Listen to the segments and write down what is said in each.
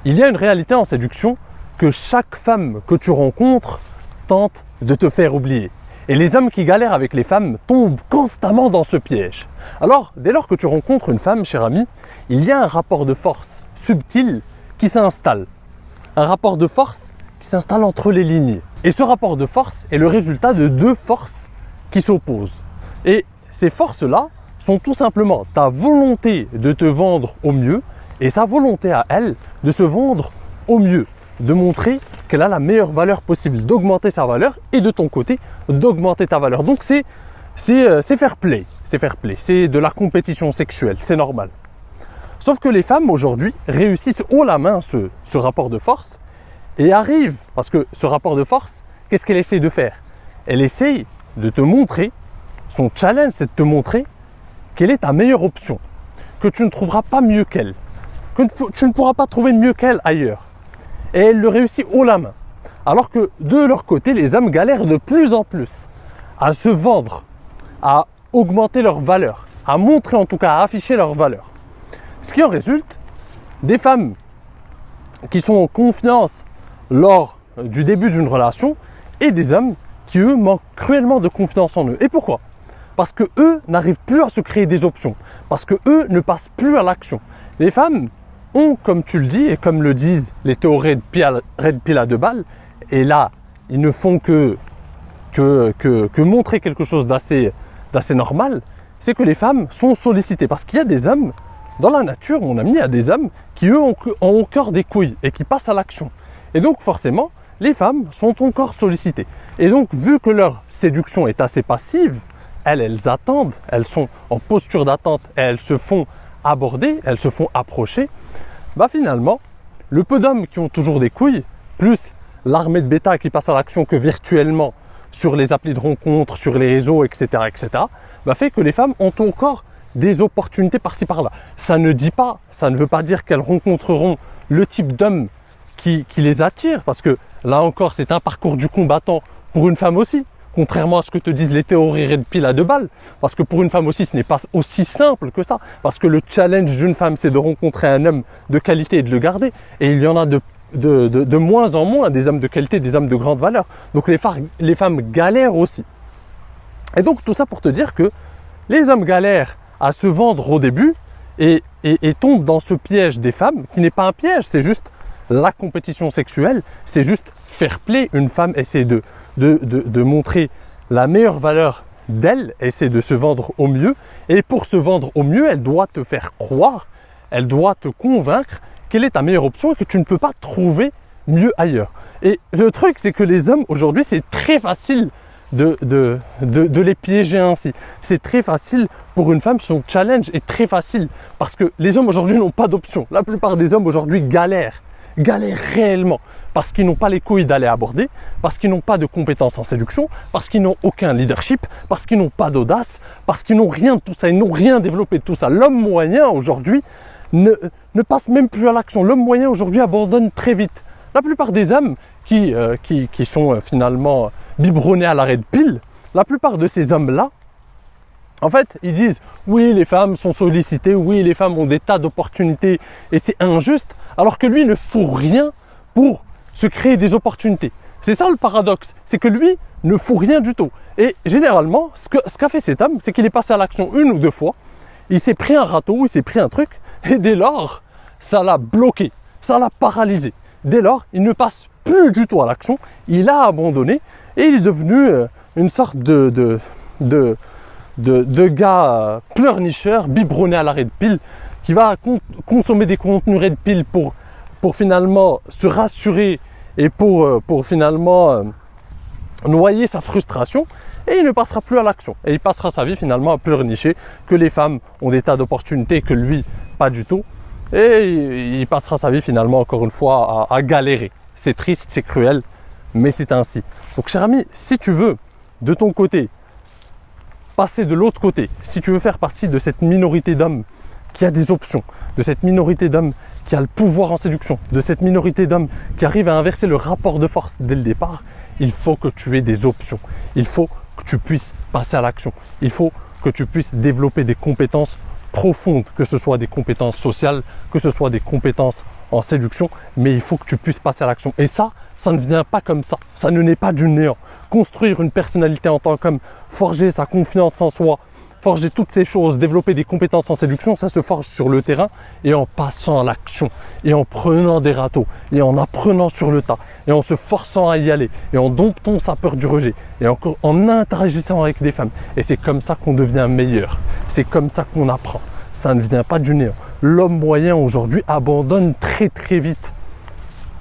Il y a une réalité en séduction que chaque femme que tu rencontres tente de te faire oublier. Et les hommes qui galèrent avec les femmes tombent constamment dans ce piège. Alors, dès lors que tu rencontres une femme, cher ami, il y a un rapport de force subtil qui s'installe. Un rapport de force qui s'installe entre les lignes. Et ce rapport de force est le résultat de deux forces qui s'opposent. Et ces forces-là sont tout simplement ta volonté de te vendre au mieux et sa volonté à elle de se vendre au mieux, de montrer qu'elle a la meilleure valeur possible, d'augmenter sa valeur et de ton côté, d'augmenter ta valeur. Donc c'est fair play, c'est de la compétition sexuelle, c'est normal. Sauf que les femmes aujourd'hui réussissent haut la main ce rapport de force et arrivent, parce que ce rapport de force, qu'est-ce qu'elle essaie de faire? Elle essaie de te montrer, son challenge c'est de te montrer quelle est ta meilleure option, que tu ne trouveras pas mieux qu'elle, que tu ne pourras pas trouver mieux qu'elle ailleurs. Et elle le réussit haut la main. Alors que de leur côté, les hommes galèrent de plus en plus à se vendre, à augmenter leur valeur, à montrer en tout cas, à afficher leur valeur. Ce qui en résulte, des femmes qui sont en confiance lors du début d'une relation et des hommes qui eux manquent cruellement de confiance en eux. Et pourquoi? Parce que eux n'arrivent plus à se créer des options, parce que eux ne passent plus à l'action. Les femmes ont, comme tu le dis, et comme le disent les théories Red Pill à 2 balles, et là, ils ne font que montrer quelque chose d'assez normal, c'est que les femmes sont sollicitées. Parce qu'il y a des hommes, dans la nature, mon ami, il y a des hommes qui, eux, ont au cœur des couilles et qui passent à l'action. Et donc, forcément, les femmes sont encore sollicitées. Et donc, vu que leur séduction est assez passive, elles attendent, elles sont en posture d'attente et elles se font aborder, elles se font approcher, finalement, le peu d'hommes qui ont toujours des couilles, plus l'armée de bêta qui passe à l'action que virtuellement sur les applis de rencontres, sur les réseaux, etc., fait que les femmes ont encore des opportunités par-ci par-là. Ça ne veut pas dire qu'elles rencontreront le type d'homme qui les attire, parce que là encore, c'est un parcours du combattant pour une femme aussi. Contrairement à ce que te disent les théories Red Pill à 2 balles, parce que pour une femme aussi, ce n'est pas aussi simple que ça, parce que le challenge d'une femme, c'est de rencontrer un homme de qualité et de le garder, et il y en a de moins en moins des hommes de qualité, des hommes de grande valeur. Donc les femmes galèrent aussi. Et donc tout ça pour te dire que les hommes galèrent à se vendre au début et tombent dans ce piège des femmes, qui n'est pas un piège, c'est juste la compétition sexuelle, c'est juste fair play. Une femme essaie de montrer la meilleure valeur d'elle, essaie de se vendre au mieux, et pour se vendre au mieux, elle doit te faire croire, elle doit te convaincre quelle est ta meilleure option et que tu ne peux pas trouver mieux ailleurs. Et le truc, c'est que les hommes aujourd'hui, c'est très facile de les piéger ainsi. C'est très facile pour une femme, son challenge est très facile, parce que les hommes aujourd'hui n'ont pas d'option. La plupart des hommes aujourd'hui galèrent réellement, parce qu'ils n'ont pas les couilles d'aller aborder, parce qu'ils n'ont pas de compétences en séduction, parce qu'ils n'ont aucun leadership, parce qu'ils n'ont pas d'audace, parce qu'ils n'ont rien de tout ça, ils n'ont rien développé de tout ça. L'homme moyen aujourd'hui ne passe même plus à l'action. L'homme moyen aujourd'hui abandonne très vite. La plupart des hommes qui sont finalement biberonnés à la Red Pill, la plupart de ces hommes-là, en fait, ils disent « oui, les femmes sont sollicitées, oui, les femmes ont des tas d'opportunités et c'est injuste », alors que lui ne fout rien pour se créer des opportunités. C'est ça le paradoxe, c'est que lui ne fout rien du tout. Et généralement, ce qu'a fait cet homme, c'est qu'il est passé à l'action 1 ou 2 fois, il s'est pris un râteau, il s'est pris un truc, et dès lors, ça l'a bloqué, ça l'a paralysé. Dès lors, il ne passe plus du tout à l'action, il a abandonné, et il est devenu une sorte de gars pleurnicheur, biberonné à la Red Pill, qui va consommer des contenus Red Pill pour finalement se rassurer et pour finalement noyer sa frustration, et il ne passera plus à l'action. Et il passera sa vie finalement à pleurnicher que les femmes ont des tas d'opportunités et que lui, pas du tout. Et il passera sa vie finalement, encore une fois, à galérer. C'est triste, c'est cruel, mais c'est ainsi. Donc cher ami, si tu veux, de ton côté, passer de l'autre côté, si tu veux faire partie de cette minorité d'hommes qui a des options, de cette minorité d'hommes qui a le pouvoir en séduction, de cette minorité d'hommes qui arrive à inverser le rapport de force dès le départ, il faut que tu aies des options. Il faut que tu puisses passer à l'action. Il faut que tu puisses développer des compétences profondes, que ce soit des compétences sociales, que ce soit des compétences en séduction, mais il faut que tu puisses passer à l'action. Et ça ne vient pas comme ça ne naît pas du néant. Construire une personnalité en tant qu'homme, forger sa confiance en soi, forger toutes ces choses, développer des compétences en séduction, ça se forge sur le terrain et en passant à l'action, et en prenant des râteaux, et en apprenant sur le tas, et en se forçant à y aller, et en domptant sa peur du rejet, et encore en interagissant avec des femmes. Et c'est comme ça qu'on devient meilleur, c'est comme ça qu'on apprend. Ça ne vient pas du néant. L'homme moyen aujourd'hui abandonne très très vite.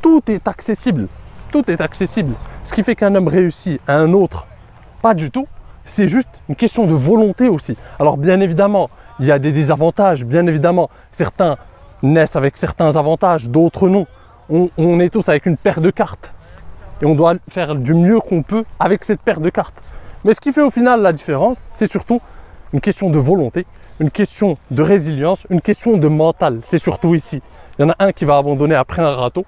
Tout est accessible, tout est accessible. Ce qui fait qu'un homme réussit, un autre, pas du tout. C'est juste une question de volonté aussi. Alors bien évidemment, il y a des désavantages, bien évidemment. Certains naissent avec certains avantages, d'autres non. On est tous avec une paire de cartes. Et on doit faire du mieux qu'on peut avec cette paire de cartes. Mais ce qui fait au final la différence, c'est surtout une question de volonté, une question de résilience, une question de mental. C'est surtout ici. Il y en a un qui va abandonner après un râteau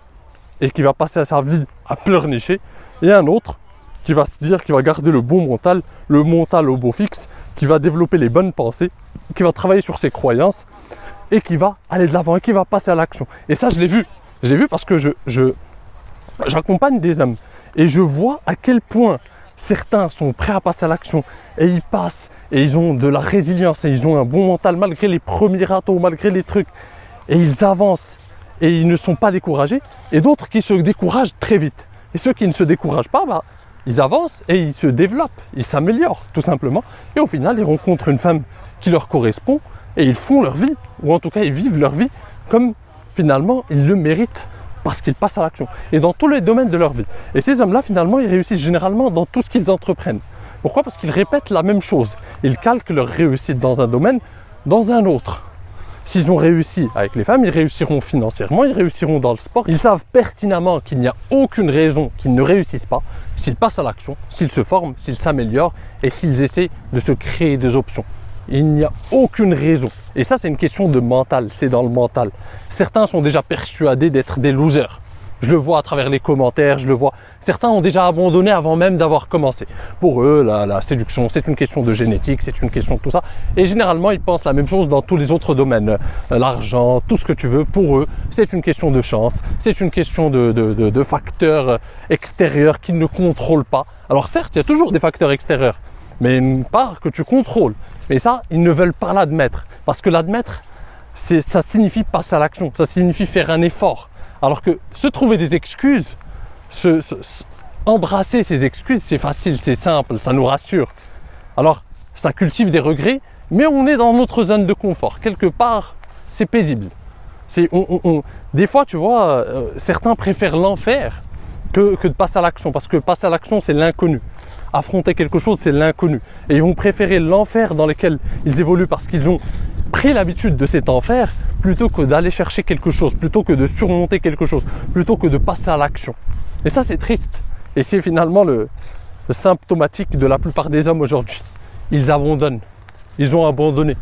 et qui va passer sa vie à pleurnicher. Et un autre qui va se dire, qui va garder le mental au beau fixe, qui va développer les bonnes pensées, qui va travailler sur ses croyances et qui va aller de l'avant et qui va passer à l'action. Et ça, je l'ai vu. Je l'ai vu parce que j'accompagne des hommes et je vois à quel point certains sont prêts à passer à l'action et ils passent et ils ont de la résilience et ils ont un bon mental malgré les premiers râteaux, malgré les trucs, et ils avancent et ils ne sont pas découragés, et d'autres qui se découragent très vite. Et ceux qui ne se découragent pas, ils avancent et ils se développent, ils s'améliorent tout simplement. Et au final, ils rencontrent une femme qui leur correspond et ils font leur vie, ou en tout cas ils vivent leur vie comme finalement ils le méritent parce qu'ils passent à l'action. Et dans tous les domaines de leur vie. Et ces hommes-là, finalement, ils réussissent généralement dans tout ce qu'ils entreprennent. Pourquoi ? Parce qu'ils répètent la même chose. Ils calquent leur réussite dans un domaine, dans un autre. S'ils ont réussi avec les femmes, ils réussiront financièrement, ils réussiront dans le sport. Ils savent pertinemment qu'il n'y a aucune raison qu'ils ne réussissent pas s'ils passent à l'action, s'ils se forment, s'ils s'améliorent et s'ils essaient de se créer des options. Il n'y a aucune raison. Et ça, c'est une question de mental, c'est dans le mental. Certains sont déjà persuadés d'être des losers. Je le vois à travers les commentaires, je le vois. Certains ont déjà abandonné avant même d'avoir commencé. Pour eux, la séduction, c'est une question de génétique, c'est une question de tout ça. Et généralement, ils pensent la même chose dans tous les autres domaines. L'argent, tout ce que tu veux, pour eux, c'est une question de chance, c'est une question de facteurs extérieurs qu'ils ne contrôlent pas. Alors certes, il y a toujours des facteurs extérieurs, mais une part que tu contrôles. Mais ça, ils ne veulent pas l'admettre. Parce que l'admettre, ça signifie passer à l'action, ça signifie faire un effort. Alors que se trouver des excuses, embrasser ces excuses, c'est facile, c'est simple, ça nous rassure. Alors, ça cultive des regrets, mais on est dans notre zone de confort. Quelque part, c'est paisible. Des fois, tu vois, certains préfèrent l'enfer que de passer à l'action. Parce que passer à l'action, c'est l'inconnu. Affronter quelque chose, c'est l'inconnu. Et ils vont préférer l'enfer dans lequel ils évoluent parce qu'ils ont pris l'habitude de cet enfer plutôt que d'aller chercher quelque chose, plutôt que de surmonter quelque chose, plutôt que de passer à l'action. Et ça, c'est triste. Et c'est finalement le symptomatique de la plupart des hommes aujourd'hui. Ils abandonnent. Ils ont abandonné.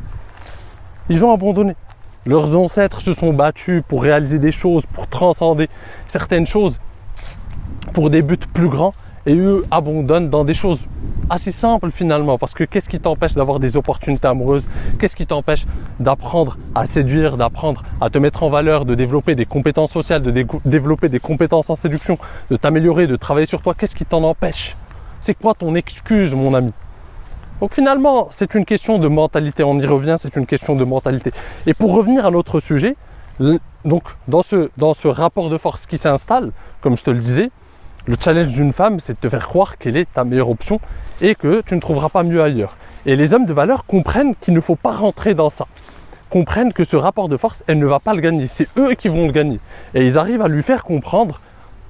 Ils ont abandonné. Leurs ancêtres se sont battus pour réaliser des choses, pour transcender certaines choses, pour des buts plus grands. Et eux abandonnent dans des choses assez simples finalement, parce que qu'est-ce qui t'empêche d'avoir des opportunités amoureuses? Qu'est-ce qui t'empêche d'apprendre à séduire, d'apprendre à te mettre en valeur, de développer des compétences sociales, de développer des compétences en séduction, de t'améliorer, de travailler sur toi? Qu'est-ce qui t'en empêche? C'est quoi ton excuse, mon ami? Donc finalement, c'est une question de mentalité, on y revient, c'est une question de mentalité. Et pour revenir à notre sujet, donc dans ce rapport de force qui s'installe, comme je te le disais, le challenge d'une femme, c'est de te faire croire qu'elle est ta meilleure option et que tu ne trouveras pas mieux ailleurs. Et les hommes de valeur comprennent qu'il ne faut pas rentrer dans ça. Comprennent que ce rapport de force, elle ne va pas le gagner. C'est eux qui vont le gagner. Et ils arrivent à lui faire comprendre,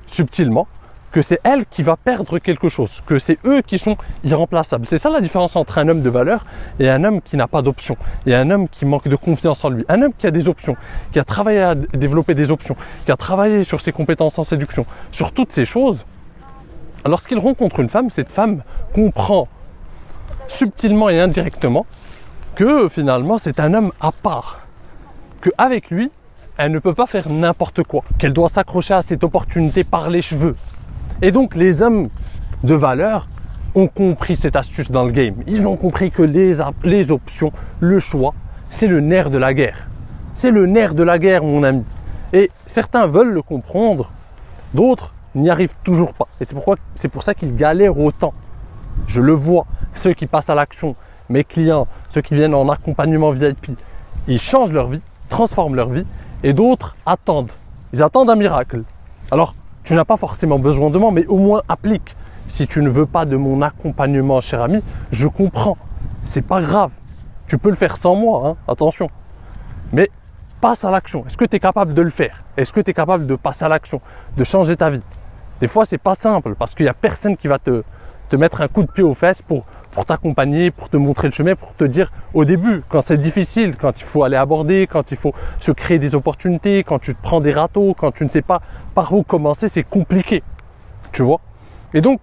subtilement, que c'est elle qui va perdre quelque chose. Que c'est eux qui sont irremplaçables. C'est ça la différence entre un homme de valeur et un homme qui n'a pas d'options. Et un homme qui manque de confiance en lui. Un homme qui a des options, qui a travaillé à développer des options, qui a travaillé sur ses compétences en séduction, sur toutes ces choses. Lorsqu'il rencontre une femme, cette femme comprend subtilement et indirectement que finalement c'est un homme à part. Qu'avec lui, elle ne peut pas faire n'importe quoi. Qu'elle doit s'accrocher à cette opportunité par les cheveux. Et donc les hommes de valeur ont compris cette astuce dans le game. Ils ont compris que les options, le choix, c'est le nerf de la guerre. C'est le nerf de la guerre, mon ami. Et certains veulent le comprendre, d'autres n'y arrivent toujours pas. Et c'est pour ça qu'ils galèrent autant. Je le vois, ceux qui passent à l'action, mes clients, ceux qui viennent en accompagnement VIP, ils changent leur vie, transforment leur vie, et d'autres attendent. Ils attendent un miracle. Alors, tu n'as pas forcément besoin de moi, mais au moins applique. Si tu ne veux pas de mon accompagnement, cher ami, je comprends. C'est pas grave. Tu peux le faire sans moi, hein, attention. Mais passe à l'action. Est-ce que tu es capable de le faire? Est-ce que tu es capable de passer à l'action, de changer ta vie? Des fois, c'est pas simple parce qu'il n'y a personne qui va te mettre un coup de pied aux fesses pour t'accompagner, pour te montrer le chemin, pour te dire au début, quand c'est difficile, quand il faut aller aborder, quand il faut se créer des opportunités, quand tu te prends des râteaux, quand tu ne sais pas par où commencer, c'est compliqué. Tu vois? Et donc,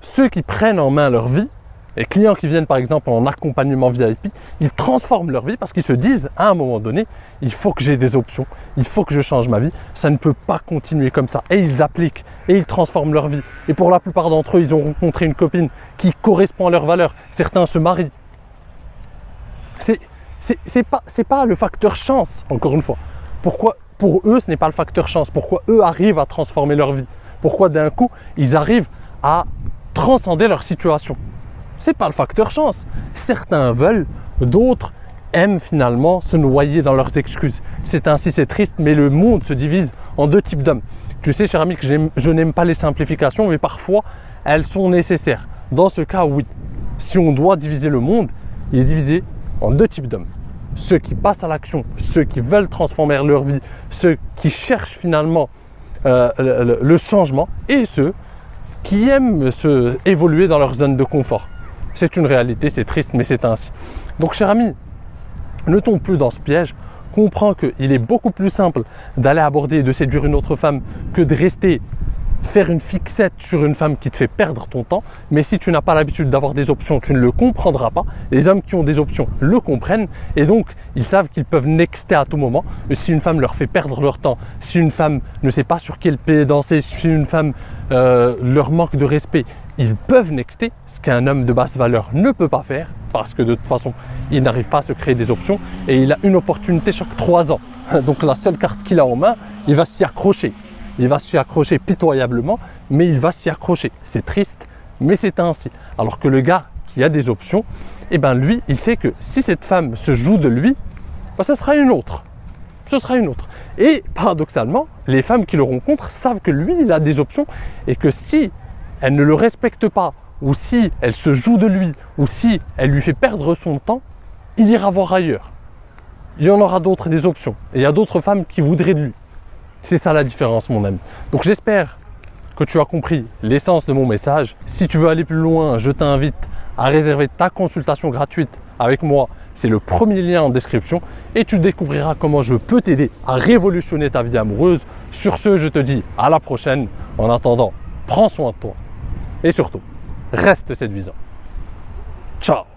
ceux qui prennent en main leur vie, les clients qui viennent par exemple en accompagnement VIP, ils transforment leur vie parce qu'ils se disent à un moment donné, il faut que j'ai des options, il faut que je change ma vie, ça ne peut pas continuer comme ça. Et ils appliquent et ils transforment leur vie. Et pour la plupart d'entre eux, ils ont rencontré une copine qui correspond à leurs valeurs. Certains se marient. C'est pas le facteur chance, encore une fois. Pourquoi pour eux, ce n'est pas le facteur chance? Pourquoi eux arrivent à transformer leur vie? Pourquoi d'un coup, ils arrivent à transcender leur situation? C'est pas le facteur chance. Certains veulent, d'autres aiment finalement se noyer dans leurs excuses. C'est ainsi, c'est triste, mais le monde se divise en deux types d'hommes. Tu sais, cher ami, que je n'aime pas les simplifications, mais parfois, elles sont nécessaires. Dans ce cas, oui. Si on doit diviser le monde, il est divisé en deux types d'hommes. Ceux qui passent à l'action, ceux qui veulent transformer leur vie, ceux qui cherchent finalement le changement, et ceux qui aiment évoluer dans leur zone de confort. C'est une réalité, c'est triste, mais c'est ainsi. Donc, cher ami, ne tombe plus dans ce piège. Comprends qu'il est beaucoup plus simple d'aller aborder et de séduire une autre femme que de rester faire une fixette sur une femme qui te fait perdre ton temps. Mais si tu n'as pas l'habitude d'avoir des options, tu ne le comprendras pas. Les hommes qui ont des options le comprennent et donc ils savent qu'ils peuvent nexter à tout moment. Si une femme leur fait perdre leur temps, si une femme ne sait pas sur quel pied danser, si une femme leur manque de respect, ils peuvent nexter, ce qu'un homme de basse valeur ne peut pas faire parce que de toute façon, il n'arrive pas à se créer des options et il a une opportunité chaque 3 ans. Donc la seule carte qu'il a en main, il va s'y accrocher. Il va s'y accrocher pitoyablement, mais il va s'y accrocher. C'est triste, mais c'est ainsi. Alors que le gars qui a des options, eh ben lui, il sait que si cette femme se joue de lui, ben ce sera une autre. Ce sera une autre. Et paradoxalement, les femmes qui le rencontrent savent que lui, il a des options et que si elle ne le respecte pas, ou si elle se joue de lui, ou si elle lui fait perdre son temps, il ira voir ailleurs. Il y en aura d'autres des options. Et il y a d'autres femmes qui voudraient de lui. C'est ça la différence, mon ami. Donc j'espère que tu as compris l'essence de mon message. Si tu veux aller plus loin, je t'invite à réserver ta consultation gratuite avec moi. C'est le premier lien en description et tu découvriras comment je peux t'aider à révolutionner ta vie amoureuse. Sur ce, je te dis à la prochaine. En attendant, prends soin de toi et surtout, reste séduisant. Ciao!